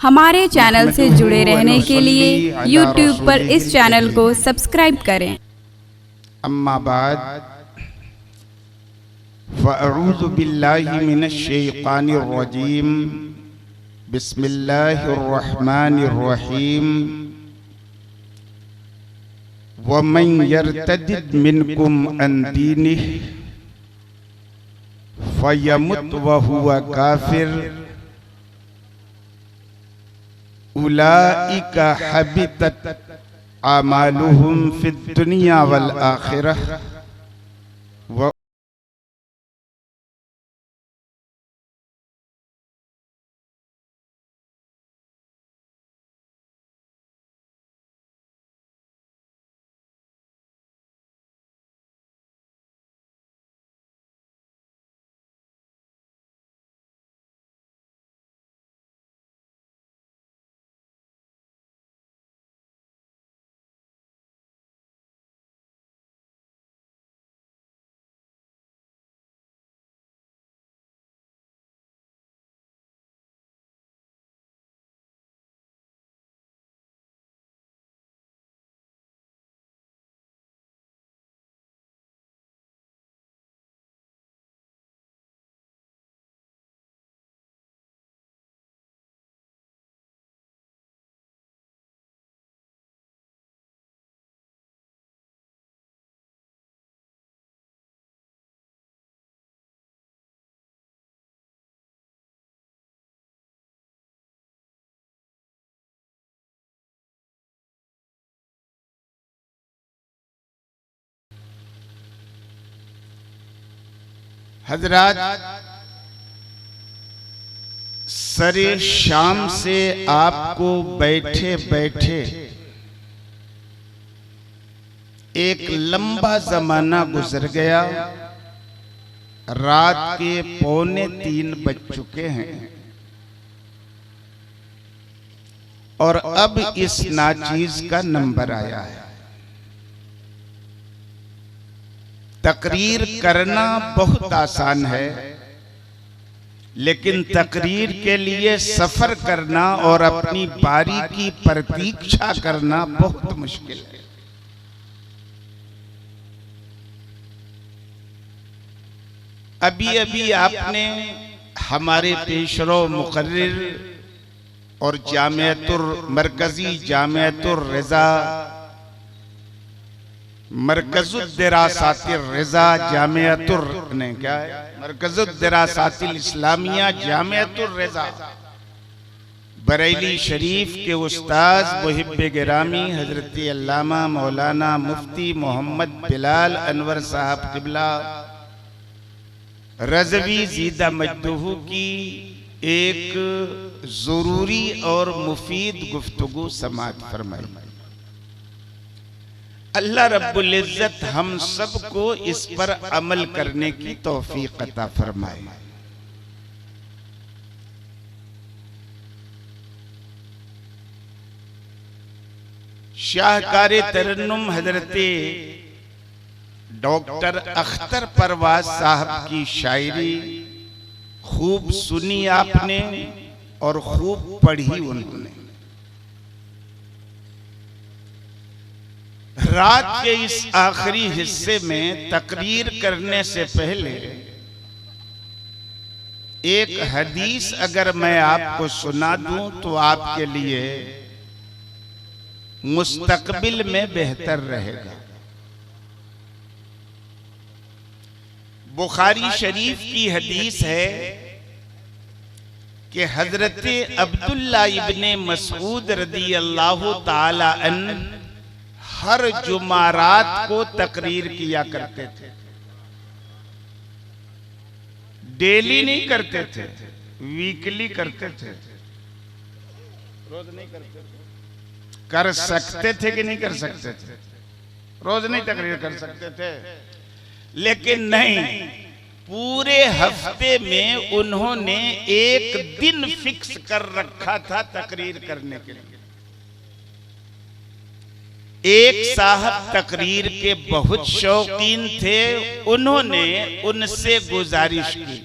हमारे चैनल से जुड़े रहने के लिए YouTube पर इस चैनल को सब्सक्राइब करें। अम्मा बाद फ़अऊज़ु बिल्लाहि मिनश शैतानिर रजीम बिस्मिल्लाहिर रहमानिर रहीम वमन यर्तदिद मिनकुम अन दीनिहि फयमुत वहुवा काफिर उलाइका हबितत आमालुहुम फिद दुनिया वल आखिरह व हजरात, सरे शाम से आपको बैठे बैठे एक लंबा जमाना गुजर गया। रात के 2:45 बज चुके हैं और अब इस नाचीज का नंबर आया है। तकरीर करना बहुत आसान है, लेकिन तकरीर के लिए सफर करना और अपनी बारी की प्रतीक्षा करना बहुत मुश्किल है। अभी अभी आपने हमारे पेशरो मुकर्रिर और मरकजी जामियतुर रिज़ा मरकज़ुद्दिरासातिर रिज़ा जामियतुर ने क्या है मरकज़ुद्दिरासातिल इस्लामिया जामियतुर रिज़ा बरेली शरीफ के उस्ताद मुहिब्बे गिरामी हजरत अल्लामा मौलाना मुफ्ती मोहम्मद बिलाल अनवर साहब क़िबला रज़वी ज़ीदा मजदूहू की एक ज़रूरी और मुफीद गुफ्तगू समाअत फरमाई। अल्लाह रब्बुल इज़्ज़त हम सबको इस पर अमल करने की तौफीक अता फरमाए। शाहकारे तरन्नुम हजरते डॉक्टर अख्तर परवाज साहब की शायरी खूब सुनी आपने और खूब पढ़ी उन्होंने। रात के इस आखिरी हिस्से में तकरीर करने से पहले एक हदीस अगर मैं आपको सुना दूं तो आपके लिए मुस्तकबिल में बेहतर रहेगा। बुखारी शरीफ की हदीस है कि हजरत अब्दुल्ला इब्ने मसऊद रदी अल्लाह ताला अन्हु हर जुमारात को तकरीर किया करते थे। डेली नहीं करते थे, वीकली करते थे। रोज नहीं करते थे। कर सकते थे कि नहीं कर सकते थे? रोज नहीं तकरीर कर सकते थे, लेकिन नहीं, पूरे हफ्ते में उन्होंने एक दिन फिक्स कर रखा था तकरीर करने के लिए। एक साहब तकरीर के बहुत शौकीन थे, उन्होंने उनसे गुजारिश की,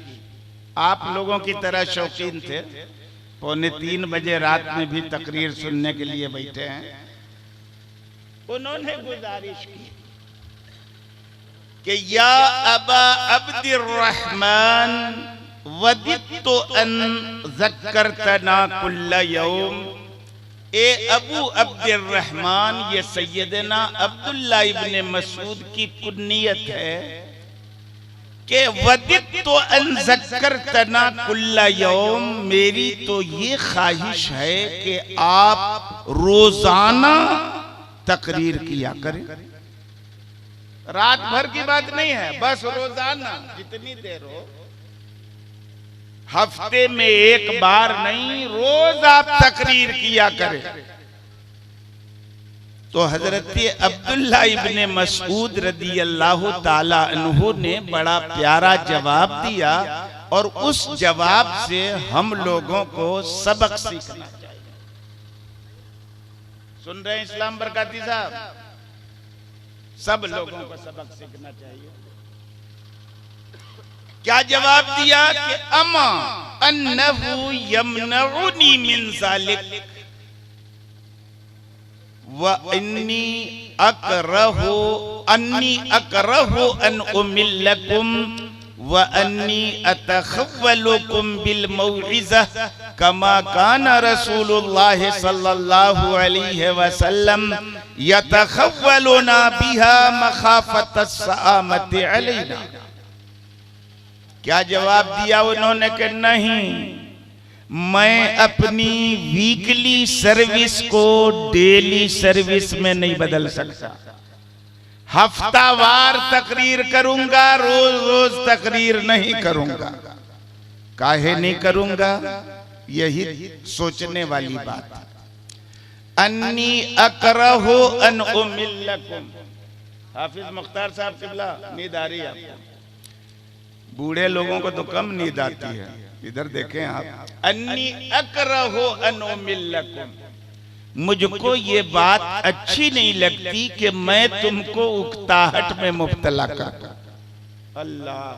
आप लोगों की तरह शौकीन थे, 2:45 बजे रात में भी तकरीर सुनने के लिए बैठे हैं। उन्होंने गुजारिश की कि या अबा अब्दुर्रहमान वदित्तु अन ज़क्करतना कुल्ल यौम, ए अबू अब्दुर्रहमान, ये सैयदना अब्दुल्ला इब्ने मसूद की कुन्नियत है कि वदित्तु अन ज़क्करतना कुल्ल यौम, मेरी तो ये ख्वाहिश है कि आप रोजाना तकरीर किया करें। रात भर की बात नहीं है, बस रोजाना जितनी देर हो, हफ्ते में एक बार नहीं, रोज आप तकरीर किया करें। तो हजरत अब्दुल्ला इब्ने मसूद रदी अल्लाह ताला अन्हु ने बड़ा प्यारा जवाब दिया और उस जवाब से हम लोगों को सबक सीखना चाहिए। सुन रहे हैं इस्लाम बरकाती साहब? सब लोगों को सबक सीखना चाहिए। क्या जवाब दिया कि अमा अन्नहु यमनउनी मिन ज़ालिक व अन्नी अकरहु अन उमिल्लकुम व अन्नी अतखव्वलुकुम बिल मौइज़ह कमा काना रसूलुल्लाह सल्लल्लाहु अलैहि वसल्लम यतखव्वलुना बिहा मखाफतस सआमति अलैना। क्या जवाब दिया उन्होंने कि नहीं, मैं अपनी वीकली सर्विस को डेली सर्विस में नहीं बदल सकता। हफ्तावार तकरीर करूंगा, रोज रोज तकरीर नहीं करूंगा। काहे नहीं करूंगा? यही सोचने वाली बात है। अन्नी अकरहु अन उमिल्लकुम। हाफिज मुख्तार साहब किबला, नींद आ रही है आपको? बूढ़े लोगों को तो कम नींद आती है, इधर देखें आप। अन्नी अकरहु अन उमिल्लकुम, मुझको ये बात अच्छी नहीं लगती कि मैं तुमको उकताहट में मुब्तला कर। अल्लाह,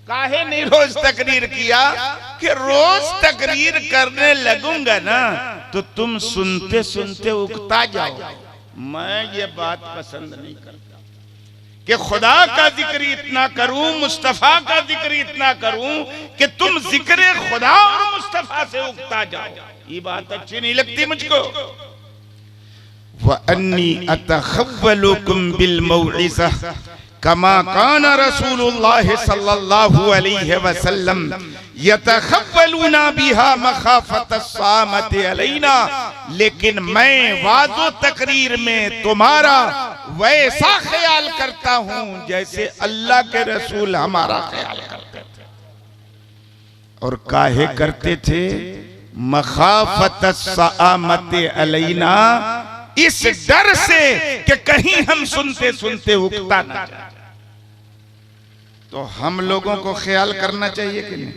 काहे नहीं रोज तकरीर किया? कि रोज तकरीर करने लगूंगा ना तो तुम सुनते सुनते उकता जाओ। मैं ये बात पसंद नहीं करता कि खुदा का जिक्र इतना करूं, मुस्तफा का जिक्र इतना करूं कि तुम जिक्र खुदा और मुस्तफा से उकता जाओ। ये बात अच्छी नहीं लगती मुझको। व अन्नी अतखव्वलुकुम बिल मौइज़ह कमा काना रसूलुल्लाह सल्लल्लाहु अलैहि वसल्लम यतखव्वलुना बिहा मखाफतस सामति अलैना। लेकिन मैं वाज़ो तकरीर में तुम्हारा वैसा ख्याल करता हूं जैसे अल्लाह के रसूल हमारा ख्याल करते थे। और काहे करते थे? मखाफतस सामति अलैना, इस डर से कि कहीं हम सुनते सुनते उकता ना जाए। तो हम लोगों को ख्याल करना चाहिए कि नहीं?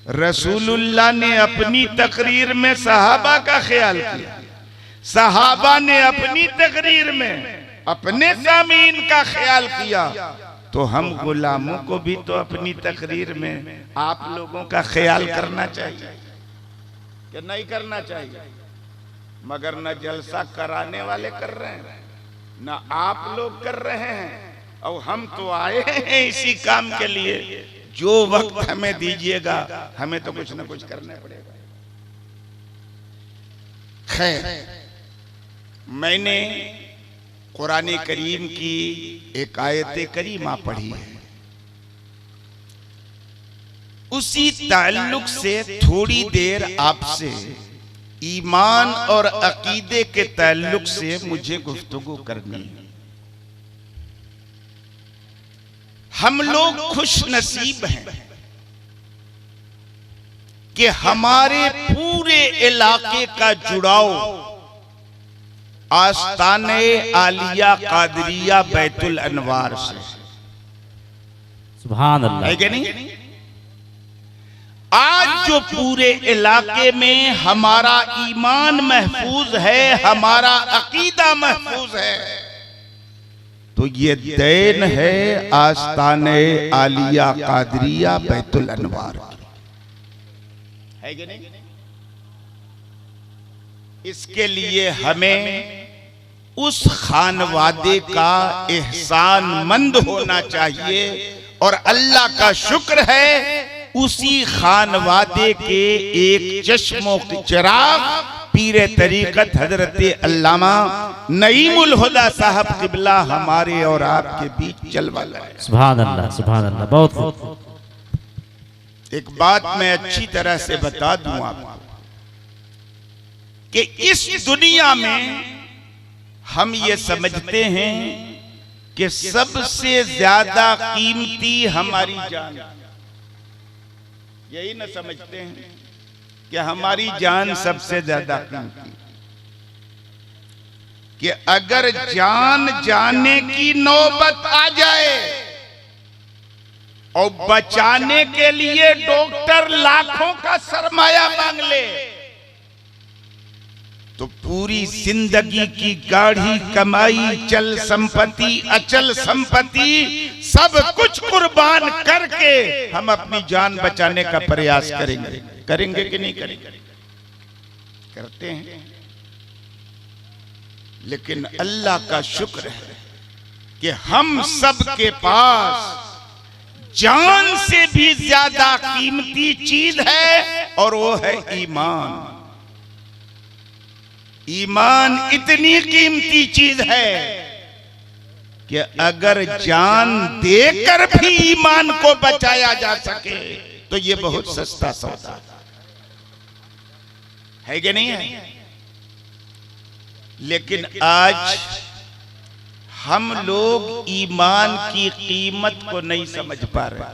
रसूलुल्लाह ने अपनी तकरीर में सहाबा का ख्याल किया, सहाबा ने अपनी तकरीर में अपने सामीन का ख्याल किया, तो हम गुलामों को भी तो अपनी तकरीर में आप लोगों का ख्याल करना चाहिए कि नहीं करना चाहिए? मगर न जलसा कराने वाले कर रहे हैं, न आप लोग कर रहे हैं, और हम तो आए हैं इसी काम के लिए। जो वक्त हमें दीजिएगा, हमें तो कुछ न कुछ करना पड़ेगा। खैर, मैंने कुरान करीम की एक आयत करीमा पढ़ी है, उसी ताल्लुक से थोड़ी देर आपसे ईमान और अकीदे के ताल्लुक से मुझे गुफ्तगू करनी है। हम लोग खुश नसीब हैं कि हमारे पूरे इलाके का जुड़ाव आस्ताने आलिया कादरिया बैतुल अनवार से। सुभान अल्लाह। है कि नहीं? आज जो पूरे इलाके में हमारा ईमान महफूज है, हमारा अकीदा महफूज है, तो ये देन है आस्ताने आलिया कादरिया बैतुल अनवार की। है कि नहीं? इसके लिए हमें उस खानवादे का एहसानमंद होना चाहिए और अल्लाह का शुक्र है उसी खानवादे के एक चश्मो चिराग पीरे तरीकत हजरत अल्लामा नईमुल हुदा साहब किबला हमारे और आपके बीच चलवा लाए। सुभान अल्लाह, सुभान अल्लाह। बहुत खूब। एक बात मैं अच्छी तरह से बता दूं आपको कि इस दुनिया में हम ये समझते हैं कि सबसे ज्यादा कीमती हमारी जान, यही ना समझते हैं कि हमारी जान सबसे ज्यादा कीमती, कि अगर जान जाने की नौबत आ जाए और बचाने के लिए डॉक्टर लाखों का सरमाया मांग ले तो पूरी जिंदगी की गाढ़ी कमाई, चल संपत्ति, अचल संपत्ति सब कुछ कुर्बान करके हम अपनी जान बचाने का प्रयास करेंगे। करेंगे कि नहीं करेंगे? करते हैं। लेकिन अल्लाह का शुक्र है कि हम सब के पास जान से भी ज्यादा कीमती चीज है और वो है ईमान। ईमान इतनी कीमती चीज है कि अगर जान देकर भी ईमान को बचाया जा सके तो ये बहुत सस्ता सौदा है कि नहीं है? लेकिन आज हम लोग ईमान की कीमत को नहीं समझ पा रहे।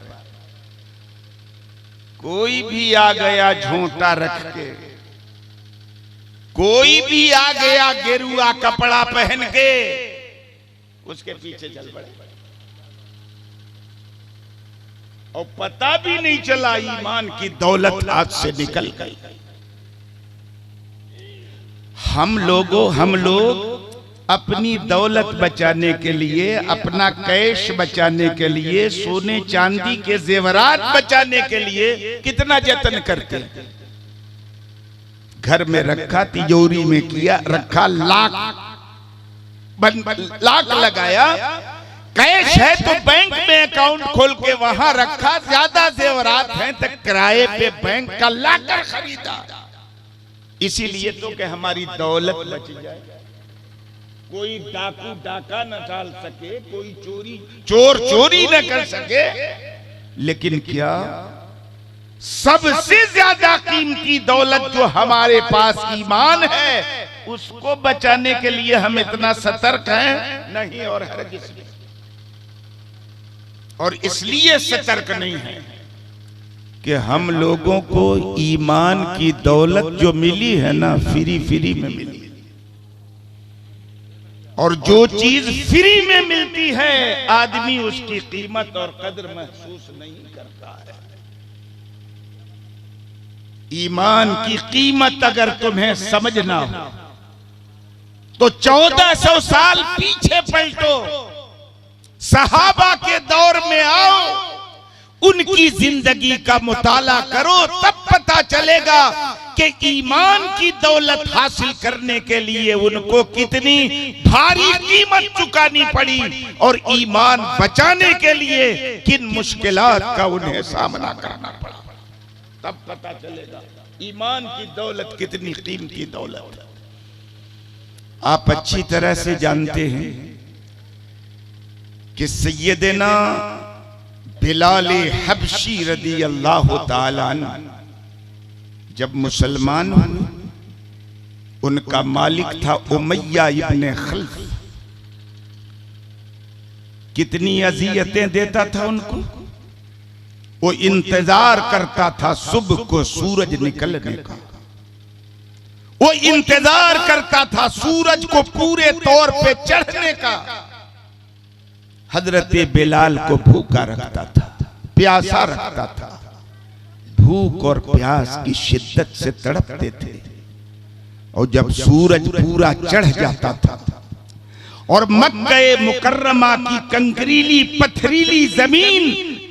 कोई भी आ गया झोंटा रख के, कोई भी आ गया गेरुआ कपड़ा पहन के, उसके पीछे चल पड़े और पता भी नहीं चला ईमान की दौलत हाथ से निकल गई। हम लोग अपनी दौलत बचाने के लिए, अपना कैश बचाने के लिए, सोने चांदी के जेवरात बचाने के लिए कितना जतन करते हैं। घर में रखा, तिजोरी में किया रखा, लाख लगाया। कैश है तो बैंक में अकाउंट खोल के वहां रखा। ज्यादा जेवरात हैं तो किराए पे बैंक का लाकर खरीदा, इसीलिए तो कि हमारी दौलत बच जाए, कोई डाकू डाका न डाल सके, कोई चोर चोरी न कर सके। लेकिन क्या सबसे ज्यादा कीमती दौलत जो हमारे पास ईमान है, उसको बचाने के लिए हम इतना सतर्क हैं नहीं? और हरगिज़ नहीं। और इसलिए सतर्क नहीं है कि हम लोगों को ईमान की दौलत जो मिली है ना, फ्री में मिली। और जो चीज फ्री में मिलती है आदमी उसकी कीमत और कदर महसूस नहीं करता है। ईमान की कीमत अगर तुम्हें समझना हो तो 1400 साल पीछे पलटो, सहाबा के दौर में आओ, उनकी जिंदगी का मुताला करो, तब पता चलेगा कि ईमान की दौलत हासिल करने के लिए उनको कितनी भारी कीमत चुकानी पड़ी और ईमान बचाने के लिए किन मुश्किलात का उन्हें सामना करना पड़ा। तब पता चलेगा ईमान की दौलत कितनी कीमती दौलत है। आप अच्छी तरह से जानते हैं कि सैयदना बिलाल हबशी रदी अल्लाह ताला अन्हु जब मुसलमान हुए, उनका मालिक था उमैया इब्ने खल्फ। कितनी अजियतें देता था उनको। वो इंतजार करता था सुबह को सूरज निकलने का, वो इंतजार करता था सूरज को पूरे तौर पे चढ़ने का। हजरत बिलाल को भूखा रखता था, प्यासा रखता था। भूख और प्यास की शिद्दत से तड़पते थे और जब सूरज पूरा चढ़ जाता था और मक्का मुकर्रमा की कंकरीली पथरीली जमीन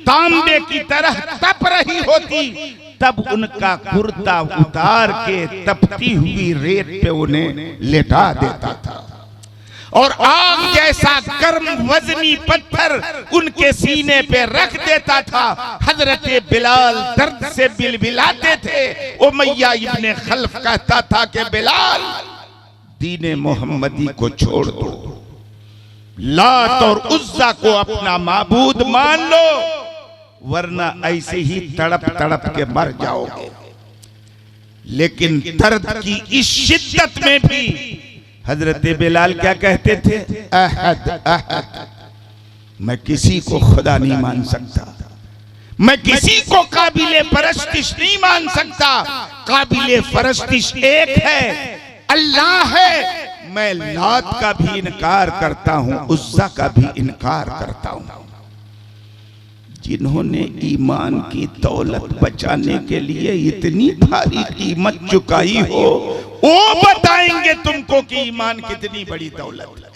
तांबे की तरह तप रही होती, तब उनका कुर्ता उतार के तपती हुई रेत पे उन्हें लेटा देता था और आग जैसा गर्म वजनी पत्थर उनके सीने पे रख देता था। हजरत बिलाल दर्द से बिलबिलाते थे। उमैया इब्ने खल्फ कहता था कि बिलाल, दीने मोहम्मदी को छोड़ दो, लात और उज्जा को अपना माबूद मान लो, वरना ऐसे ही तड़प तड़प के मर जाओगे। लेकिन दर्द की इस शिद्दत में भी हजरत बिलाल क्या कहते थे? अहद अहद, मैं किसी को खुदा नहीं मान सकता, मैं किसी को काबिले परस्तिश नहीं मान सकता। काबिले परस्तिश एक है, अल्लाह है। मैं लात का भी इनकार करता हूं, उज्जा का भी इनकार करता हूं। जिन्होंने ईमान की दौलत बचाने के लिए इतनी भारी कीमत चुकाई हो, वो बताएंगे तुमको कि ईमान कितनी बड़ी दौलत है।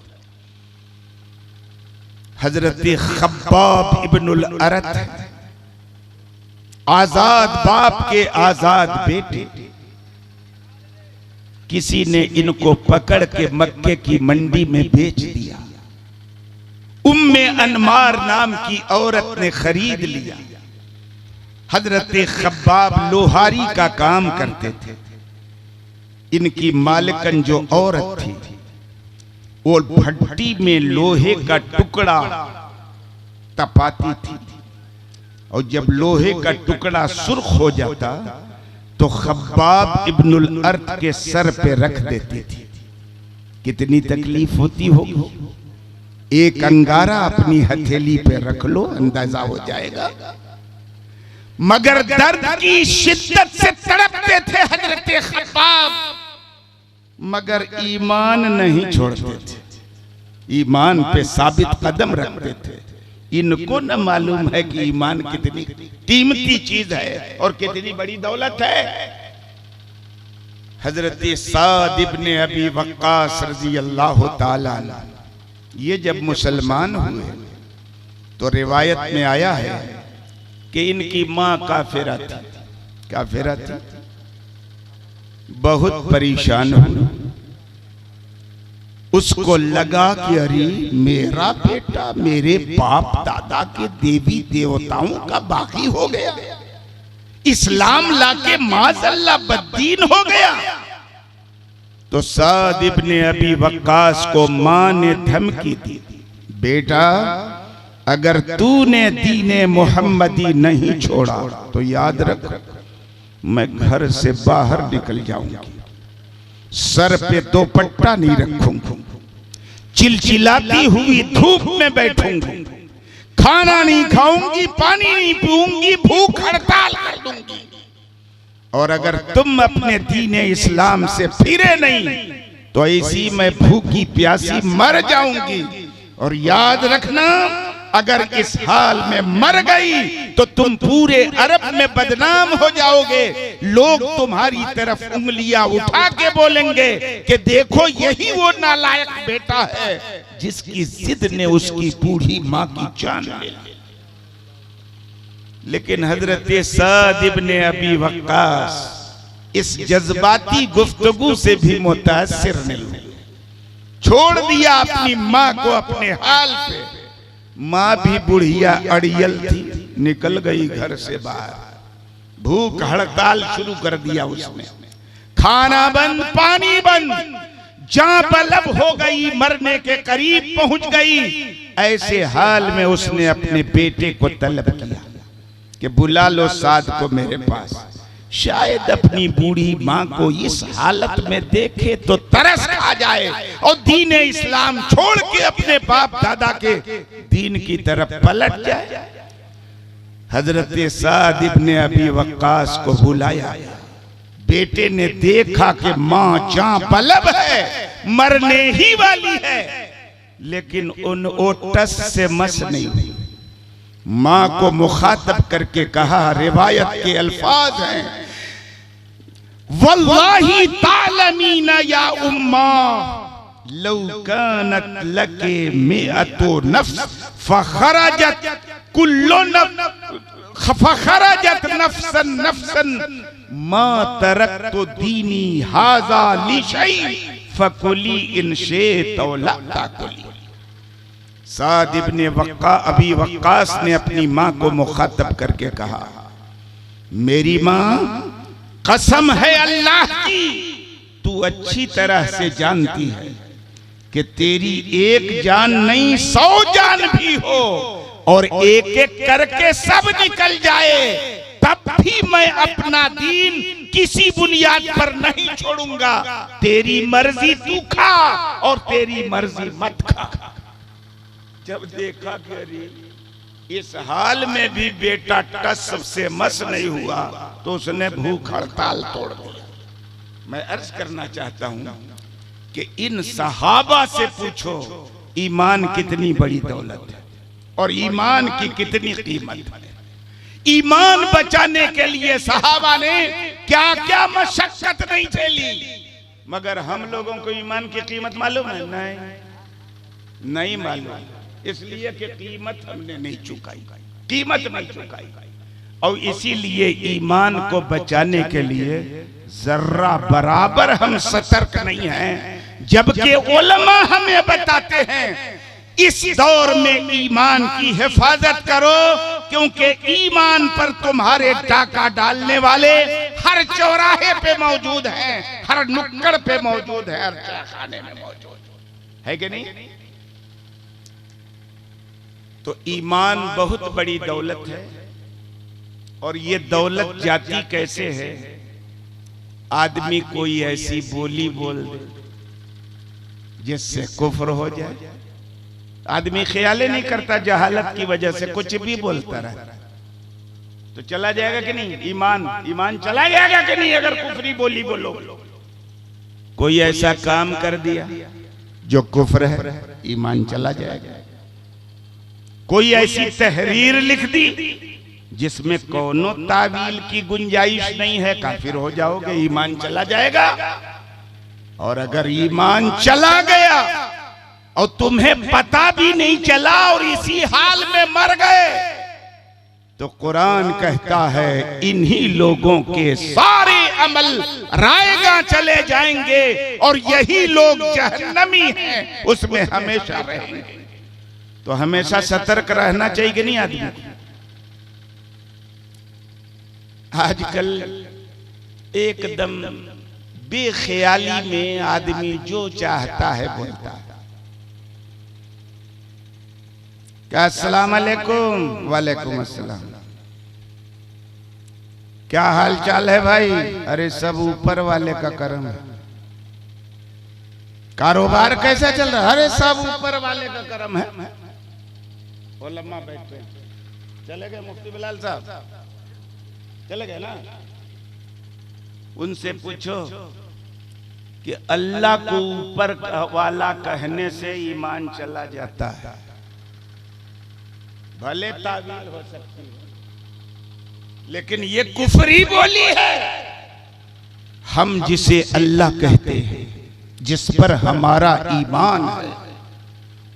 हजरत खब्बाब इब्नुल अरत, आजाद बाप के आजाद बेटे, किसी ने इनको पकड़ के मक्के की मंडी में बेच दिया। उम्मे अनमार नाम की औरत ने खरीद लिया। हजरत खब्बाब लोहारी का काम करते थे। इनकी मालिकन जो औरत थी वो भट्टी में लोहे का टुकड़ा तपाती थी और जब लोहे का टुकड़ा सुर्ख हो जाता तो खब्बाब इब्नुल अर्त के सर पे रख देती थी। कितनी तकलीफ होती होगी। एक अंगारा अपनी हथेली पे रख लो, अंदाजा हो जाएगा। मगर दर्द की शिद्दत से तड़पते थे हजरत खब्बाब, मगर ईमान नहीं छोड़ते थे, ईमान पे साबित कदम रखते थे। इनको न मालूम है कि ईमान कितनी कीमती चीज है और कितनी बड़ी दौलत है। हजरत साद इब्ने अबी वक्कास रजी अल्लाह ताला अन्हु ये जब मुसलमान हुए तो रिवायत में आया है कि इनकी मां काफिरा थी। काफिरा थी, बहुत परेशान हुई। उसको लगा कि अरे मेरा बेटा मेरे बाप दादा के देवी देवताओं का बागी हो गया, इस्लाम लाके माज़अल्लाह बद्दीन हो गया। तो साद इब्ने अबी वक्कास को मां ने धमकी दी, बेटा अगर तूने दीने मोहम्मदी नहीं छोड़ा तो याद रख मैं घर से बाहर निकल जाऊंगी, सर पे दोपट्टा नहीं रखूंगी, चिलचिलाती हुई धूप में बैठूंगी, खाना नहीं खाऊंगी, पानी नहीं पीऊंगी, भूख हड़ताल कर दूंगी। और अगर तुम अपने दीने इस्लाम से फिरे नहीं तो ऐसी मैं भूखी प्यासी मर जाऊंगी। और याद रखना अगर इस हाल में मर गई तो तुम पूरे अरब में बदनाम हो जाओगे। लोग तुम्हारी तरफ उंगलियां उठा के बोलेंगे कि देखो यही वो नालायक बेटा है जिसकी जिद ने उसकी बूढ़ी मां की जान ले ली। लेकिन हजरत साद इब्ने अबी वक्कास इस जज्बाती गुफ्तगू से भी मुतासिर नहीं हुए, छोड़ दिया अपनी मां को अपने हाल पे। मां भी बुढ़िया अड़ियल थी, निकल गई घर से बाहर, भूख हड़ताल शुरू कर दिया उसने, खाना बंद, पानी बंद, जान पलब हो गई, मरने के करीब पहुंच गई। ऐसे हाल में उसने अपने बेटे को तलब किया कि बुला लो साद को मेरे पास, शायद अपनी बूढ़ी मां को इस हालत में देखे तो तरस खा जाए और दीन इस्लाम छोड़ के अपने बाप दादा के दीन की तरफ पलट जाए। हजरत साद इब्ने अबी वक्कास को बुलाया। बेटे ने देखा कि मां चांपलब है, मरने ही वाली है, लेकिन उन ओटस से मस नहीं हुई। मां को मुखातब करके कहा, रिवायत के अल्फाज हैं, वल्लाही तालमीना या उम्मा लौ कानत लके मिअतु नफ्स फखरजत कुल्लु नफ्स फखरजत नफ्सन नफ्सन मा तरक्तु दीनी हाजा लिशै फकुली इनशे तौला ताकुली। साद इब्ने अबी वक्कास ने अपनी माँ को मुखातब करके कहा, मेरी माँ, कसम है अल्लाह की, तू अच्छी तरह से जानती है कि तेरी एक जान नहीं 100 जान भी हो और एक एक करके सब निकल जाए, तब भी मैं अपना दीन किसी बुनियाद पर नहीं छोड़ूंगा। तेरी मर्जी तू खा और तेरी मर्जी मत खा। जब देखा कि अरे इस हाल में भी बेटा टस से मस नहीं हुआ तो उसने भूख हड़ताल तोड़ दिया। मैं अर्ज करना चाहता हूं कि इन सहाबा से पूछो ईमान कितनी बड़ी दौलत है और ईमान की कितनी कीमत है। ईमान बचाने के लिए सहाबा ने क्या क्या मशक्कत नहीं झेली, मगर हम लोगों को ईमान की कीमत मालूम है? नहीं मालूम, इसलिए कि कीमत हमने नहीं चुकाई, कीमत नहीं चुकाई। और इसीलिए ईमान को बचाने के लिए जर्रा बराबर हम सतर्क नहीं हैं, जबकि उलमा हमें बताते हैं इस दौर में ईमान की हिफाजत करो, क्योंकि ईमान पर तुम्हारे डाका डालने वाले हर चौराहे पे मौजूद हैं, हर नुक्कड़ पे मौजूद है, हर चायखाने में मौजूद है कि नहीं? तो ईमान बहुत बड़ी दौलत है और ये दौलत जाती कैसे है? आदमी कोई ऐसी बोली बोल दे जिससे कुफ्र हो जाए। आदमी ख्याल ही नहीं करता, जहालत की वजह से कुछ भी बोलता रहता, तो चला जाएगा कि नहीं? ईमान चला जाएगा कि नहीं अगर कुफरी बोली बोलो? कोई ऐसा काम कर दिया जो कुफ्र है, ईमान चला जाएगा। कोई ऐसी तहरीर लिख दी जिसमें कोनो तावील की गुंजाइश नहीं है, काफिर हो जाओगे, ईमान चला जाएगा। और अगर ईमान चला गया और तुम्हें पता भी नहीं चला और इसी हाल में मर गए, तो कुरान कहता है इन्हीं लोगों के सारे अमल रायगा चले जाएंगे और यही लोग जहन्नमी हैं, उसमें हमेशा रहेंगे। तो हमेशा सतर्क रहना चाहिए कि नहीं आदमी? आजकल एकदम बेख्याली में आदमी जो चाहता है बोलता है। क्या अस्सलाम अलैकुम? वालेकुम अस्सलाम। क्या हाल चाल है भाई? अरे सब ऊपर वाले का करम है। कारोबार कैसा चल रहा है? अरे सब ऊपर वाले का करम है। उलमा बैठे चले गए, मुफ्ती बिलाल साहब चले गए ना? उनसे पूछो कि अल्लाह को ऊपर वाला कहने से ईमान चला जाता है। भले तावील हो सकती है, लेकिन ये कुफरी बोली है। हम जिसे अल्लाह कहते हैं, जिस पर हमारा ईमान है,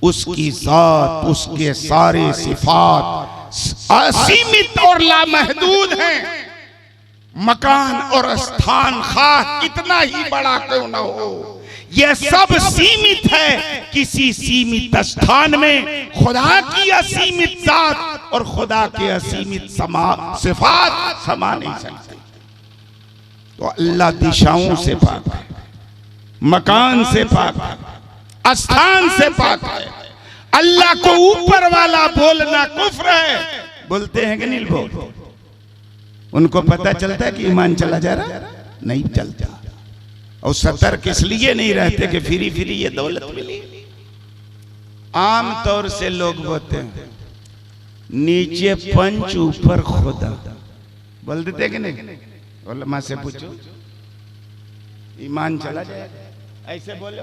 उसकी जात, उसके सारे सिफात असीमित और लामहदूद हैं। मकान और स्थान खास कितना ही बड़ा क्यों न हो, यह सब सीमित है। किसी सीमित स्थान में खुदा की असीमित जात और खुदा के असीमित सिफात समा नहीं सकते। तो अल्लाह दिशाओं से पाक है, मकान से पाक है, स्थान से पाक है। अल्लाह को ऊपर वाला बोलना कुफ्र है। बोलते हैं कि नहीं? बोल उनको पता चलता है कि ईमान चला जा रहा? नहीं चलता। और सतर्क इसलिए नहीं रहते कि फिरी फिरी ये दौलत मिली। आम तौर से लोग बोलते हैं नीचे पंच ऊपर खुदा, बोल देते कि नहीं? उलमा से पूछो, ईमान चला जाएगा। ऐसे बोले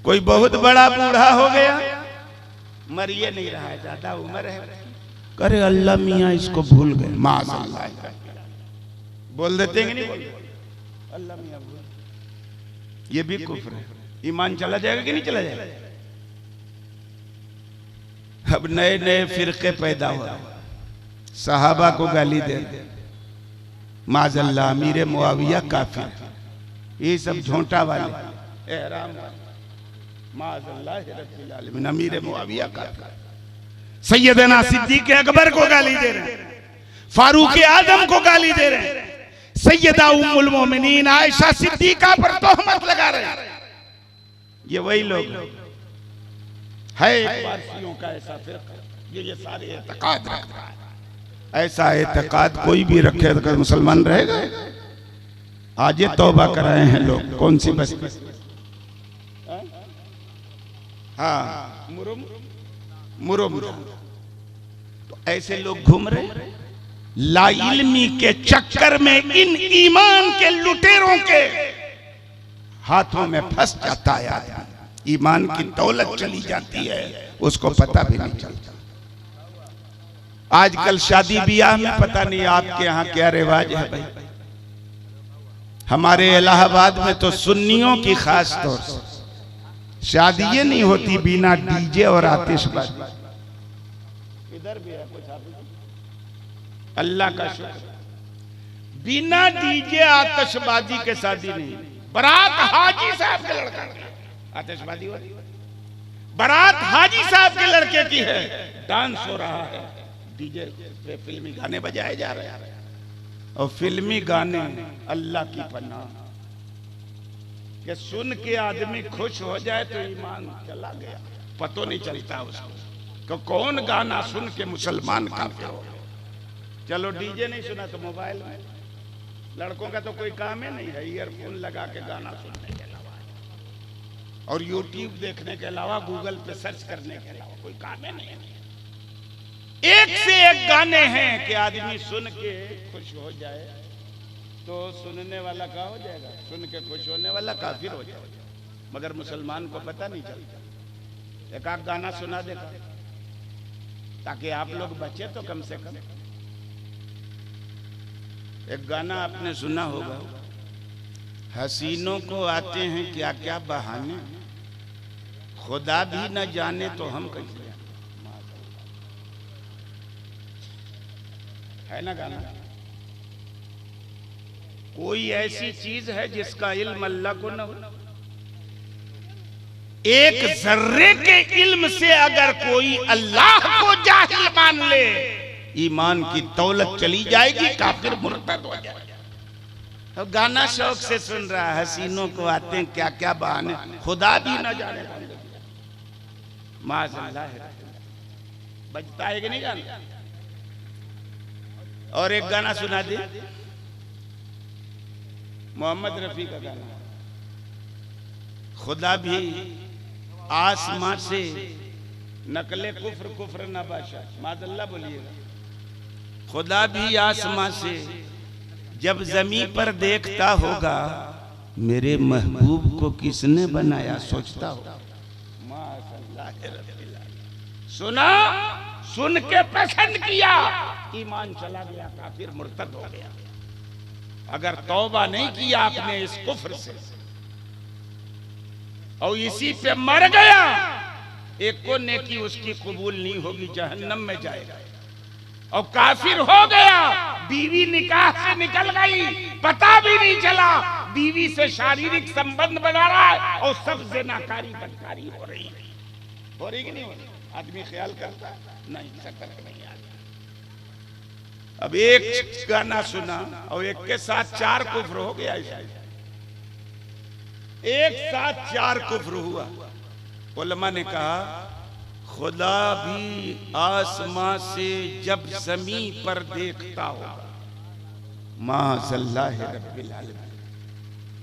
कोई बहुत बड़ा बूढ़ा हो गया, मरिए नहीं रहा है, ज्यादा उम्र है, करे अल्लाह मियाँ इसको भूल गए, माज़अल्लाह बोल देते हैं कि नहीं? अल्लाह मियाँ भूल, ये भी कुफ्र है। ईमान चला जाएगा कि नहीं चला जाएगा? अब नए नए फिरके पैदा हो रहे, सहाबा को गाली दे रहे, माजल्ला अमीर मुआविया काफिर, ये सब झोंटा वाले एहराम माजल्ला रब्बिल आलमीन, अमीर मुआविया काफिर। सैयदना सिद्दीक अकबर को गाली दे रहे हैं, फारूक आजम को गाली दे रहे हैं, सैयदा उम्मुल मोमिनीन आयशा सिद्दीका पर तोहमत लगा रहे हैं। ये वही लोग है पारसियों का ऐसा फिरका, ये सारे एतकाद रख रहा है। ऐसा एतकाद कोई भी रखे तो मुसलमान रहेगा। आज ये तौबा कराए हैं लोग, कौन सी बस्ती, हाँ मुरुम, तो ऐसे लोग घूम रहे लाइल्मी के चक्कर में, इन ईमान के लुटेरों के हाथों में फंस जाता है आदमी। ईमान की दौलत चली जाती है, उसको पता भी नहीं चलता। आजकल शादी ब्याह में पता नहीं आपके यहाँ क्या रिवाज है भाई। हमारे इलाहाबाद में तो सुन्नियों की खास तौर से शादी ये नहीं होती बिना डीजे और आतिशबाजी। इधर भी है कुछ, अल्लाह का शुक्र, बिना डीजे आतिशबाजी के शादी नहीं। बारात हाजी साहब के लड़का आतिशबाजी हो रही है, बारात हाजी साहब के लड़के की है, डांस हो रहा है, डीजे पे फिल्मी गाने बजाए जा रहे हैं। और फिल्मी गाने अल्लाह की पनाह कि सुन के आदमी खुश हो जाए तो ईमान चला गया, पतो नहीं चलता उसको कि कौन गाना सुन के मुसलमान काफिर हो। चलो डीजे नहीं सुना तो मोबाइल में, लड़कों का तो कोई काम ही नहीं है ईयरफोन लगा के गाना सुनने के अलावा, और यूट्यूब देखने के अलावा, गूगल पे सर्च करने के अलावा कोई काम ही नहीं है। एक से एक गाने हैं कि आदमी सुन के खुश हो जाए तो सुनने वाला क्या हो जाएगा, सुन के खुश होने वाला काफिर हो जाएगा। मगर मुसलमान को पता नहीं चलता। एक आध गाना सुना देगा ताकि आप लोग बचे तो कम से कम। एक गाना आपने सुना होगा, हसीनों को आते हैं क्या क्या बहाने, खुदा भी न जाने तो हम कैसे, है ना गाना। कोई ऐसी चीज है जिसका इल्म अल्लाह को न हो। एक जर्रे के इल्म से अगर कोई अल्लाह को जाहिल मान ले, ईमान की दौलत चली जाएगी, काफिर मुर्तद हो जाएगा। अब गाना शौक से सुन रहा है, हसीनों को आते हैं क्या क्या बहाने, खुदा भी न जाने, माज़अल्लाह है। बजता है कि नहीं गाना। और एक गाना सुना दे, मोहम्मद रफी का गाना, खुदा भी आसमां से नकले कुफ्र कुफ्र न बाशा, माज़अल्लाह बोलिएगा। खुदा भी आसमां से जब जमीन पर देखता होगा, मेरे महबूब को किसने बनाया सोचता होगा। सुना, सुन के पसंद किया, ईमान चला गया, काफिर मुर्तद हो गया। अगर तौबा नहीं किया आपने इस कुफ्र से और इसी पे मर गया, एक को नेकी उसकी कबूल नहीं होगी, जहन्नम में जाएगा। और काफिर हो गया, बीवी निकाह से निकल गई, पता भी नहीं चला, बीवी से शारीरिक संबंध बना रहा है और सब ज़िनाकारी बदकारी हो रही है। हो रही कि नहीं हो रही? आदमी ख्याल करता है नहीं, सतर्क नहीं आदमी। अब एक गाना सुना और एक के साथ चार कुफ्र हो गया, एक साथ चार कुफ्र हुआ। उलमा ने कहा, खुदा भी आसमां से जब जमीन पर देखता होगा, माज़अल्लाह रब्बिल आलमीन।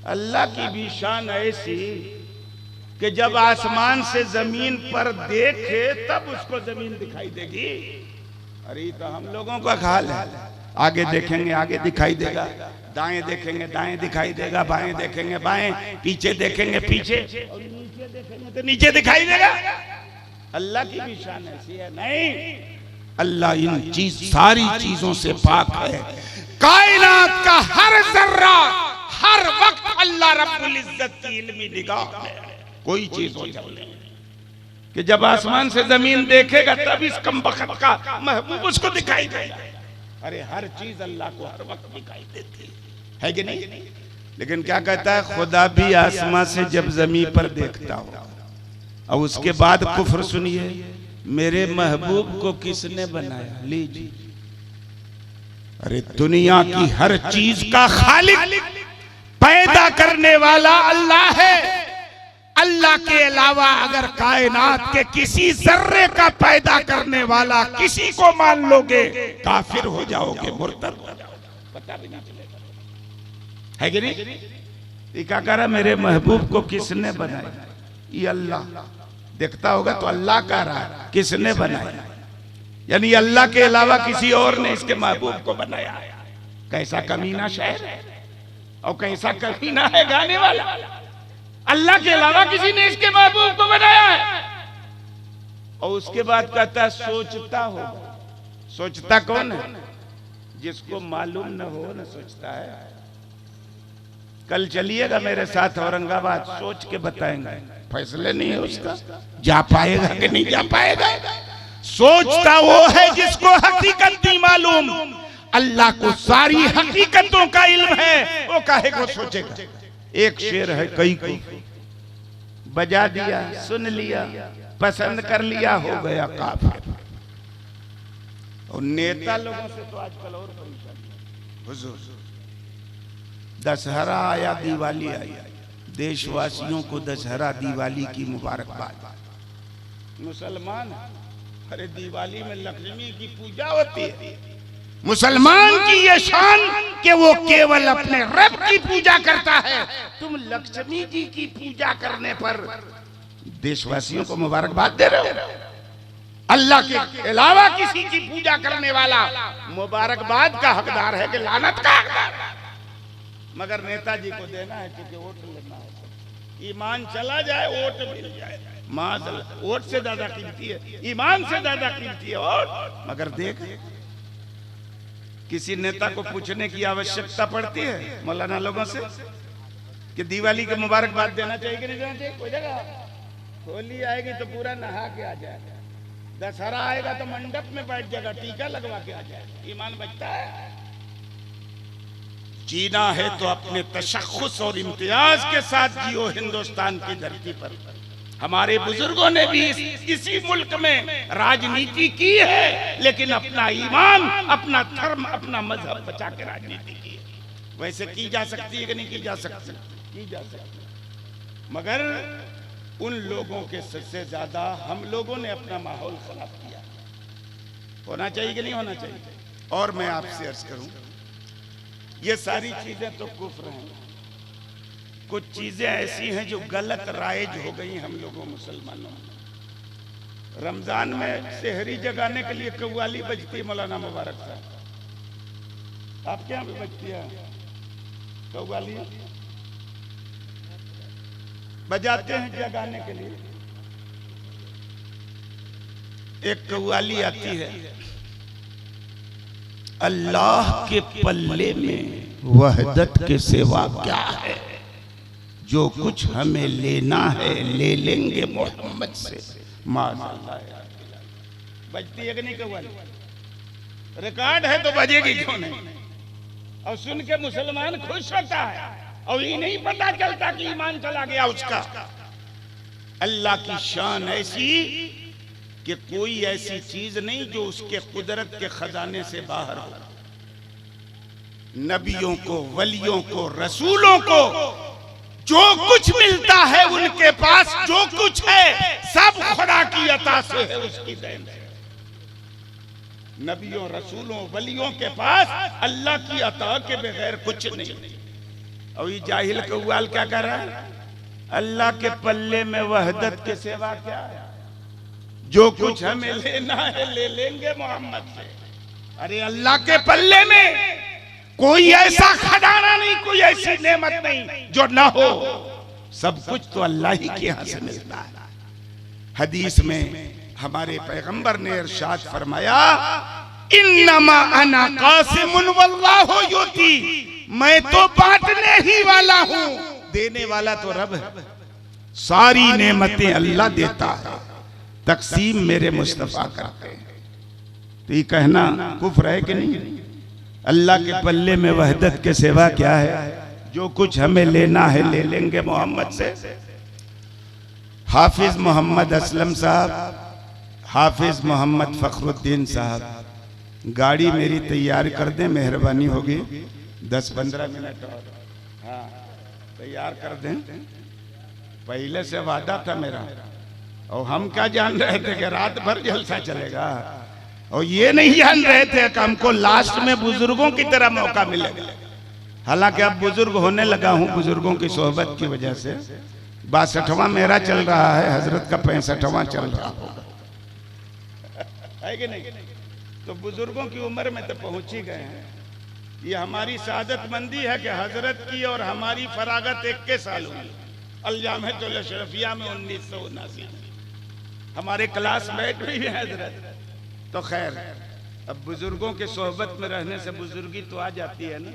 अल्लाह की भी शान ऐसी कि जब आसमान से जमीन पर देखे तब उसको जमीन दिखाई देगी। अरे तो हम लोगों का हाल है, आगे देखेंगे आगे दिखाई देगा, दाएं देखेंगे दाएं दिखाई देगा, बाएं देखेंगे बाएं, पीछे देखेंगे पीछे, और नीचे देखेंगे तो नीचे दिखाई देगा। अल्लाह की भी शान ऐसी है। नहीं, अल्लाह इन सारी चीजों से पाक है। कायनात का हर जर्रा हर वक्त अल्लाह रब्बुल इज्जत की इल्मी निगाह है। कोई चीज हो जाए कि जब आसमान से जमीन देखेगा तब इस कमबख्त का महबूब उसको दिखाई देगा। अरे हर चीज अल्लाह को हर वक्त दिखाई देती है कि नहीं? लेकिन क्या कहता है, खुदा भी आसमां से जब जमीन पर देखता हो। और उसके बाद कुफ्र सुनिए, मेरे महबूब को किसने बनाया? लीजिए, अरे दुनिया की हर चीज का खालिक पैदा करने वाला अल्लाह है। अल्लाह के अलावा अगर कायनात के किसी जर्रे का पैदा करने वाला किसी को मान लोगे, काफिर हो जाओगे, मुर्तद हो जाओगे, पता भी नहीं चलेगा, है कि नहीं? ये क्या कह रहा, मेरे महबूब को किसने बनाया? ये अल्लाह देखता होगा तो अल्लाह कह रहा है किसने बनाया, यानी अल्लाह के अलावा किसी और ने इसके महबूब को बनाया। कैसा कमीना शायर है और कैसा कमीना है गाने वाला। अल्लाह के अलावा किसी ने इसके महबूब को बनाया है। और उसके बाद कहता है सोचता होगा। सोचता कौन है? जिसको मालूम न हो न सोचता है। कल चलिएगा मेरे साथ औरंगाबाद, सोच के बताएंगे, फैसले नहीं है उसका, जा पाएगा कि नहीं जा पाएगा। सोचता वो है जिसको हकीकत नहीं मालूम। अल्लाह को सारी हकीकतों का इल्म है, वो काहे को सोचेगा। एक शेर है, कई को बजा दिया, सुन लिया, पसंद कर लिया, हो गया काफिर। और नेता लोगों से तो आजकल और परेशानी। हुजूर दशहरा आया, दिवाली आई, देशवासियों को दशहरा दिवाली की मुबारकबाद। मुसलमान, अरे दिवाली में लक्ष्मी की पूजा होती है। मुसलमान की ये शान कि वो केवल अपने रब की पूजा करता है। तुम लक्ष्मी जी की पूजा करने पर देशवासियों को मुबारकबाद दे रहे हो। अल्लाह के अलावा किसी की पूजा करने वाला मुबारकबाद का हकदार है कि लानत का हकदार है। मगर नेताजी को देना है क्योंकि वोट लेना है। ईमान चला जाए वोट मिल जाए, माशाअल्लाह, वोट से ज्यादा कीमती है, ईमान से ज्यादा कीमती है वोट। मगर देख, किसी नेता को पूछने की आवश्यकता पड़ती है मौलाना लोगों से कि दिवाली के मुबारकबाद देना चाहिए कि नहीं देना चाहिए? कोई जगह होली आएगी तो पूरा नहा के आ जाएगा, दशहरा आएगा तो मंडप में बैठ जाएगा, टीका लगवा के आ जाएगा। ईमान बचता है। जीना है तो अपने तशख्खुस और इम्तियाज के साथ जियो हिंदुस्तान की धरती पर। हमारे बुजुर्गों ने भी इसी मुल्क में राजनीति की है, लेकिन अपना ईमान, अपना धर्म, अपना मजहब बचा के राजनीति की है। वैसे की जा सकती है कि नहीं की जा सकती? की जा सकती, मगर उन लोगों के सबसे ज्यादा हम लोगों ने अपना माहौल खराब किया। होना चाहिए कि नहीं होना चाहिए? और मैं आपसे अर्ज करूं, ये सारी चीजें तो कुफ्र हैं। कुछ चीजें ऐसी हैं जो गलत राइज हो गई हम लोगों मुसलमानों में। रमजान में सेहरी जगाने के लिए कव्वाली बजती है मौलाना मुबारक साहब, आपके यहाँ भी बजती है कव्वाली? बजाते हैं जगाने के लिए। एक कव्वाली आती है, अल्लाह के पल्ले में वहदत के सिवा क्या है, जो कुछ हमें लेना है ले लेंगे मोहम्मद से। माशाअल्लाह, बजती है कि नहीं कव्वाली? रिकॉर्ड है तो बजेगी क्यों नहीं? और सुन के मुसलमान खुश होता है और ये नहीं पता चलता कि ईमान चला गया उसका। अल्लाह की शान ऐसी कि कोई ऐसी चीज नहीं जो उसके कुदरत के खजाने से बाहर हो। नबियों को, वलियों को, रसूलों को जो कुछ मिलता है उनके पास जो कुछ है सब खुदा की अता से है, उसकी देन है। नबियों, रसूलों, वलियों के पास अल्लाह की अता के बगैर कुछ नहीं। और ये जाहिल कव्वाल क्या कर रहा है? अल्लाह के पल्ले में वहदत के सिवा क्या है, जो कुछ हमें लेना है ले लेंगे मोहम्मद से। अरे अल्लाह के पल्ले में कोई ऐसा खजाना नहीं, कोई ऐसी नेमत नहीं जो ना हो। सब कुछ तो अल्लाह ही के यहाँ से मिलता है। हदीस में हमारे पैगंबर ने इरशाद फरमाया, इन्नमा अना कासिमुन वल्लाहु युती, मैं तो बांटने ही वाला हूँ, देने वाला तो रब है। सारी नेमतें अल्लाह देता है, तकसीम मेरे मुस्तफा करते हैं। तो ये कहना कुफ्र है कि नहीं? अल्लाह के पल्ले में वहदत के सिवा क्या है? जो कुछ हमें लेना है ले लेंगे मोहम्मद से। हाफिज मोहम्मद असलम साहब, हाफिज मोहम्मद फखरुद्दीन साहब, गाड़ी मेरी तैयार कर दें, मेहरबानी होगी। 10-15 मिनट और हाँ तैयार कर दें। पहले से वादा था मेरा, और हम क्या जान रहे थे कि रात भर जलसा चलेगा, और ये नहीं जान रहे थे कि हमको लास्ट में बुजुर्गों की तरह मौका मिलेगा। हालांकि अब बुजुर्ग होने लगा हूं बुजुर्गों की सोहबत की वजह से। 62वां मेरा चल रहा है, हजरत का 65वां चल रहा होगा, है कि नहीं? तो बुजुर्गों की उम्र में तो पहुंच ही गए हैं। ये हमारी सादतमंदी है कि हजरत की और हमारी फरागत एक के साल हुई। अल-जामिअतुल अशरफिया में 1979 हमारे क्लासमेट भी है हजरत। तो खैर, अब बुजुर्गों के सोहबत में रहने से बुजुर्गी तो आ जाती है ना।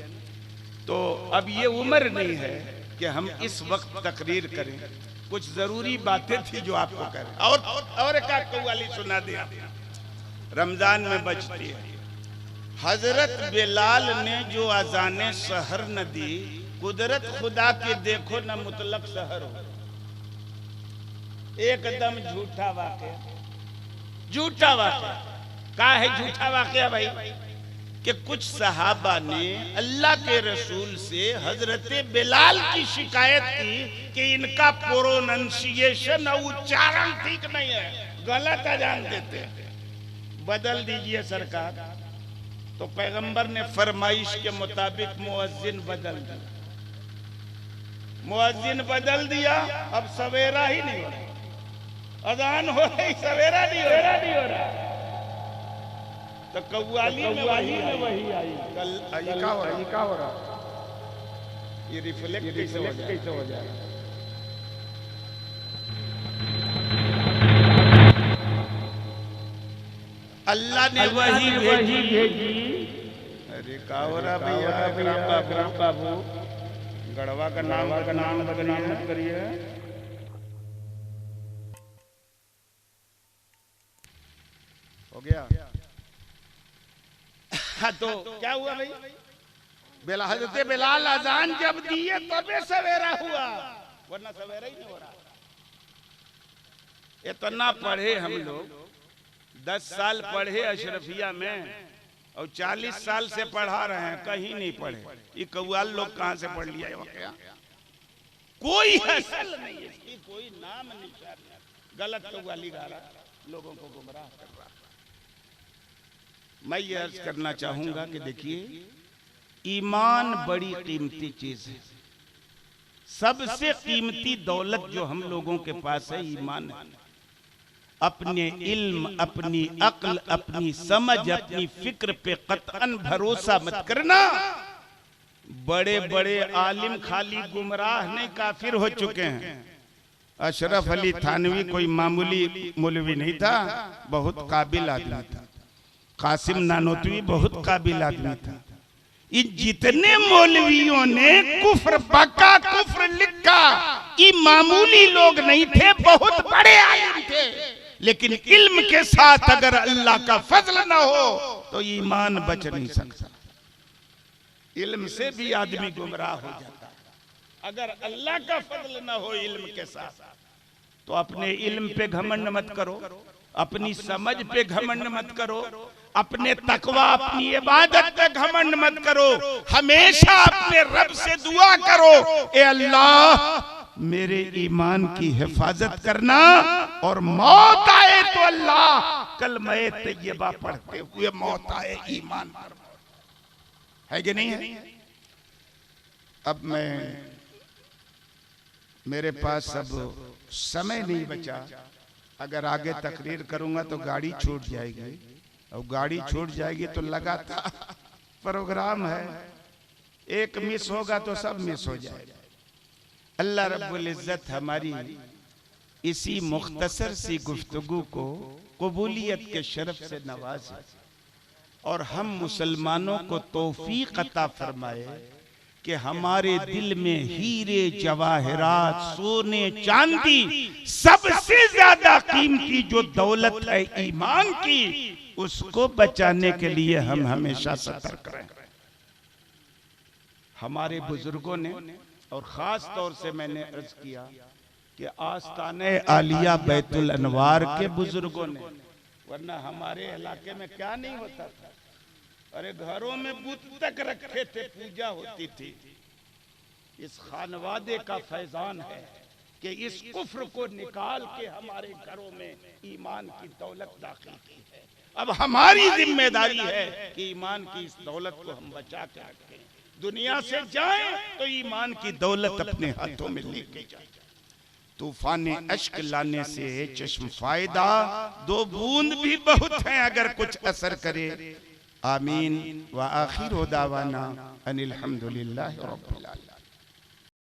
तो अब ये उम्र नहीं है कि हम इस वक्त तकरीर करें। कुछ जरूरी बातें थी जो आपको करें। और एक कव्वाली सुना दिया, रमजान में बजती है। हजरत बिलाल ने जो अजाने सहर न दी, कुदरत खुदा के देखो न मुतलक सहर हो। एकदम झूठा वाक़या, झूठा वाक़या। का है झूठा वाक़या भाई? कि कुछ सहाबा ने अल्लाह के रसूल से हजरत बिलाल की शिकायत की कि इनका प्रोनंसिएशन और उच्चारण ठीक नहीं है, गलत अजान देते हैं, बदल दीजिए सरकार। तो पैगंबर ने फरमाइश के मुताबिक मुअज्जिन बदल दिया, मुअज्जिन बदल दिया। अब सवेरा ही नहीं हो रहा, अजान हो रही, सवेरा नहीं हो रहा। तो कव्वाली में वही आई। कल क्या हो रहा? ये रिफ्लेक्ट कैसे हो जाए? अल्लाह ने वही भेजी। अरे क्या हो रहा भैया? बाबू गढ़वा का नाम बदनाम मत करिए। हो गया? हाँ, तो क्या हुआ भाई? हजरत बिलाल अजान जब दिए तबे सवेरा हुआ, वरना सवेरा ही नहीं हो रहा। इतना पढ़े हम लोग, 10 साल पढ़े अशरफिया में, और 40 साल से पढ़ा रहे हैं, कहीं नहीं पढ़े। ये कव्वाल लोग कहाँ से पढ़ लिया? कोई असल नहीं है, इसकी कोई नाम निशान नहीं। गलत कव्वाली गा रहा, लोगों को गुमराह कर रहा। मैं ये अर्ज करना चाहूंगा कि देखिए, ईमान बड़ी कीमती चीज है। सबसे कीमती दौलत जो हम लोगों के पास है, ईमान है। अपने इल्म, अपनी अक्ल, अपनी समझ, अपनी फिक्र पे कतअन भरोसा मत करना। बड़े बड़े आलिम खाली गुमराह नहीं, काफिर हो चुके हैं। अशरफ अली थानवी कोई मामूली मौलवी नहीं था, बहुत काबिल आदमी था। कासिम नानोतवी बहुत काबिल आदमी था। इन जितने मौलवियों ने कुफ्र पक्का कुफ्र लिखा, ये मामूली लोग नहीं थे, बहुत बड़े आलिम थे। लेकिन इल्म के साथ अगर अल्लाह का फजल ना हो तो ईमान बच नहीं सकता। इल्म से भी आदमी गुमराह हो जाता है। अगर अल्लाह का फजल ना हो इल्म के साथ, तो अपने इल्म पे घमंड मत करो, अपनी समझ पे घमंड मत करो, अपने तकवा, अपनी इबादत पे घमंड मत करो। हमेशा अपने रब से दुआ करो, ए अल्लाह मेरे ईमान की हिफाजत करना, और मौत आए तो अल्लाह कलमा तैयबा पढ़ते हुए मौत आए ईमान पर। है कि नहीं है? अब मेरे पास अब समय नहीं बचा। अगर आगे तकरीर करूंगा तो गाड़ी छूट जाएगी, और गाड़ी छूट जाएगी तो लगातार प्रोग्राम है, एक मिस होगा तो सब मिस हो जाएगा। अल्लाह रब्बुल इज्जत हमारी इसी मुख्तसर सी गुफ्तगू को कबूलियत के शरफ से नवाजे, और हम मुसलमानों को तौफीक अता फरमाए कि हमारे दिल में हीरे जवाहरात, सोने चांदी, सबसे ज्यादा कीमती जो दौलत है ईमान की, उसको बचाने के लिए हम हमेशा सतर्क रहें। हमारे बुजुर्गों ने, और ख़ास तौर से मैंने अर्ज किया कि आस्ताने आलिया बैतुल अनवार के बुजुर्गों ने, वरना हमारे इलाके में क्या नहीं होता था, अरे घरों में बुत तक रखे थे, पूजा होती थी। इस खानवादे का फैजान है कि इस कुफ्र को निकाल के हमारे घरों में ईमान की दौलत दाखिल की है। अब हमारी जिम्मेदारी है कि ईमान की इस दौलत को हम बचा के रखें। दुनिया से जाएं तो ईमान की दौलत अपने हाथों में लेके जाए। तूफान अश्क लाने से चश्म फायदा, दो बूंद भी बहुत हैं अगर कुछ असर करे। आमीन व आखिर दावाना अनिल हम्दुलिल्लाहि रब्बिल आलमीन।